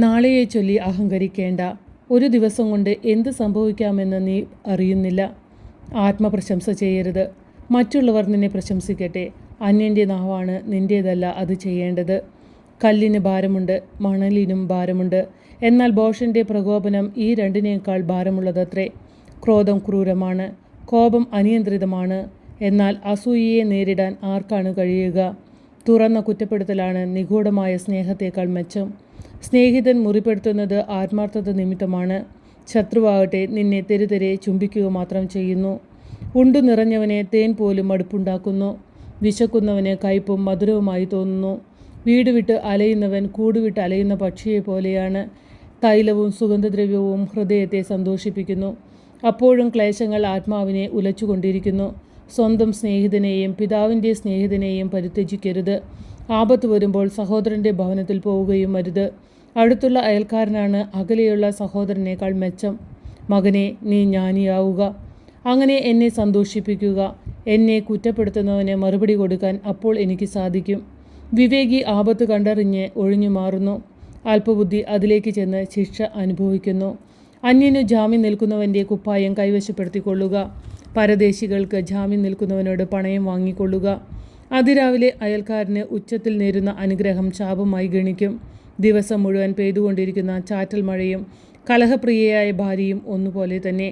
നാളെയെ ചൊല്ലി അഹങ്കരിക്കേണ്ട. ഒരു ദിവസം കൊണ്ട് എന്ത് സംഭവിക്കാമെന്ന് നീ അറിയുന്നില്ല. ആത്മപ്രശംസ ചെയ്യരുത്. മറ്റുള്ളവർ നിന്നെ പ്രശംസിക്കട്ടെ. അന്യൻ്റെ നാവാണ് നിൻ്റേതല്ല അത് ചെയ്യേണ്ടത്. കല്ലിന് ഭാരമുണ്ട്, മണലിനും ഭാരമുണ്ട്. എന്നാൽ ഭോഷൻ്റെ പ്രകോപനം ഈ രണ്ടിനേക്കാൾ ഭാരമുള്ളതത്രേ. ക്രോധം ക്രൂരമാണ്, കോപം അനിയന്ത്രിതമാണ്. എന്നാൽ അസൂയയെ നേരിടാൻ ആർക്കാണ് കഴിയുക? തുറന്ന കുറ്റപ്പെടുത്തലാണ് നിഗൂഢമായ സ്നേഹത്തേക്കാൾ മെച്ചം. സ്നേഹിതൻ മുറിപ്പെടുത്തുന്നത് ആത്മാർത്ഥത നിമിത്തമാണ്. ശത്രുവാകട്ടെ നിന്നെ തെരുതെരെ ചുംബിക്കുക മാത്രം ചെയ്യുന്നു. ഉണ്ടു നിറഞ്ഞവനെ തേൻ പോലും മടുപ്പുണ്ടാക്കുന്നു. വിശക്കുന്നവന് കയ്പും മധുരവുമായി തോന്നുന്നു. വീട് വിട്ട് അലയുന്നവൻ കൂടുവിട്ട് അലയുന്ന പക്ഷിയെ പോലെയാണ്. തൈലവും സുഗന്ധദ്രവ്യവും ഹൃദയത്തെ സന്തോഷിപ്പിക്കുന്നു. അപ്പോഴും ക്ലേശങ്ങൾ ആത്മാവിനെ ഉലച്ചുകൊണ്ടിരിക്കുന്നു. സ്വന്തം സ്നേഹിതനെയും പിതാവിൻ്റെ സ്നേഹിതനെയും പരിത്യജിക്കരുത്. ആപത്ത് വരുമ്പോൾ സഹോദരൻ്റെ ഭവനത്തിൽ പോവുകയും അരുത്. അടുത്തുള്ള അയൽക്കാരനാണ് അകലെയുള്ള സഹോദരനേക്കാൾ മെച്ചം. മകനെ, നീ ജ്ഞാനിയാവുക. അങ്ങനെ എന്നെ സന്തോഷിപ്പിക്കുക. എന്നെ കുറ്റപ്പെടുത്തുന്നവന് മറുപടി കൊടുക്കാൻ അപ്പോൾ എനിക്ക് സാധിക്കും. വിവേകി ആപത്ത് കണ്ടറിഞ്ഞ് ഒഴിഞ്ഞു മാറുന്നു. അല്പബുദ്ധി അതിലേക്ക് ചെന്ന് ശിക്ഷ അനുഭവിക്കുന്നു. അന്യനു ജാമ്യം നിൽക്കുന്നവൻ്റെ കുപ്പായം കൈവശപ്പെടുത്തിക്കൊള്ളുക. പരദേശികൾക്ക് ജാമ്യം നിൽക്കുന്നവനോട് പണയം വാങ്ങിക്കൊള്ളുക. അതിരാവിലെ അയൽക്കാരന് ഉച്ചത്തിൽ നേരുന്ന അനുഗ്രഹം ശാപമായി ഗണിക്കും. ദിവസം മുഴുവൻ പെയ്തുകൊണ്ടിരിക്കുന്ന ചാറ്റൽ മഴയും കലഹപ്രിയയായ ഭാര്യയും ഒന്നുപോലെ തന്നെ.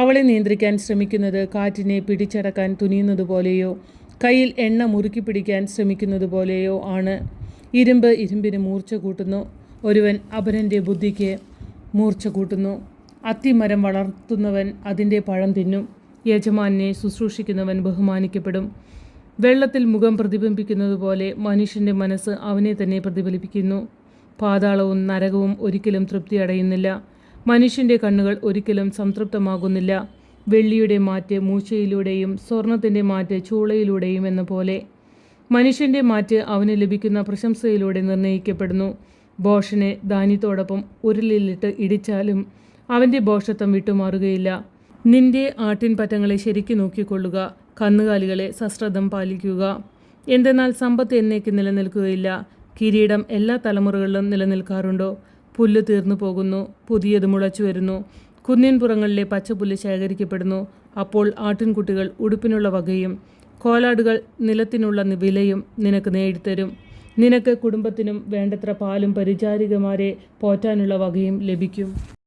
അവളെ നിയന്ത്രിക്കാൻ ശ്രമിക്കുന്നത് കാറ്റിനെ പിടിച്ചടക്കാൻ തുനിയുന്നതുപോലെയോ കയ്യിൽ എണ്ണ മുറുക്കി പിടിക്കാൻ ശ്രമിക്കുന്നതുപോലെയോ ആണ്. ഇരുമ്പ് ഇരുമ്പിന് മൂർച്ച കൂട്ടുന്നു. ഒരുവൻ അപരൻ്റെ ബുദ്ധിക്ക് മൂർച്ച കൂട്ടുന്നു. അത്തിമരം വളർത്തുന്നവൻ അതിൻ്റെ പഴം തിന്നും. യജമാനെ ശുശ്രൂഷിക്കുന്നവൻ ബഹുമാനിക്കപ്പെടും. വെള്ളത്തിൽ മുഖം പ്രതിബിംബിക്കുന്നത് പോലെ മനുഷ്യൻ്റെ മനസ്സ് അവനെ തന്നെ പ്രതിഫലിപ്പിക്കുന്നു. പാതാളവും നരകവും ഒരിക്കലും തൃപ്തി അടയുന്നില്ല. മനുഷ്യൻ്റെ കണ്ണുകൾ ഒരിക്കലും സംതൃപ്തമാകുന്നില്ല. വെള്ളിയുടെ മാറ്റ് മൂശയിലൂടെയും സ്വർണത്തിൻ്റെ മാറ്റ് ചൂളയിലൂടെയും എന്ന പോലെ മനുഷ്യൻ്റെ മാറ്റ് അവന് ലഭിക്കുന്ന പ്രശംസയിലൂടെ നിർണ്ണയിക്കപ്പെടുന്നു. ഭോഷനെ ധാന്യത്തോടൊപ്പം ഉരുളിലിട്ട് ഇടിച്ചാലും അവൻ്റെ ഭോഷത്വം വിട്ടുമാറുകയില്ല. നിന്റെ ആട്ടിൻപറ്റങ്ങളെ ശരിക്കു നോക്കിക്കൊള്ളുക. കന്നുകാലികളെ സശ്രദ്ധം പാലിക്കുക. എന്തെന്നാൽ സമ്പത്ത് എന്നേക്ക് നിലനിൽക്കുകയില്ല. കിരീടം എല്ലാ തലമുറകളിലും നിലനിൽക്കാറുണ്ടോ? പുല്ല് തീർന്നു പോകുന്നു, പുതിയത് മുളച്ചു വരുന്നു. കുന്നിൻപുറങ്ങളിലെ പച്ചപ്പുല്ല് ശേഖരിക്കപ്പെടുന്നു. അപ്പോൾ ആട്ടിൻകുട്ടികൾ ഉടുപ്പിനുള്ള വകയും കോലാടുകൾ നിലത്തിനുള്ള വിലയും നിനക്ക് നേടിത്തരും. നിനക്ക് കുടുംബത്തിനും വേണ്ടത്ര പാലും പരിചാരികമാരെ പോറ്റാനുള്ള വകയും ലഭിക്കും.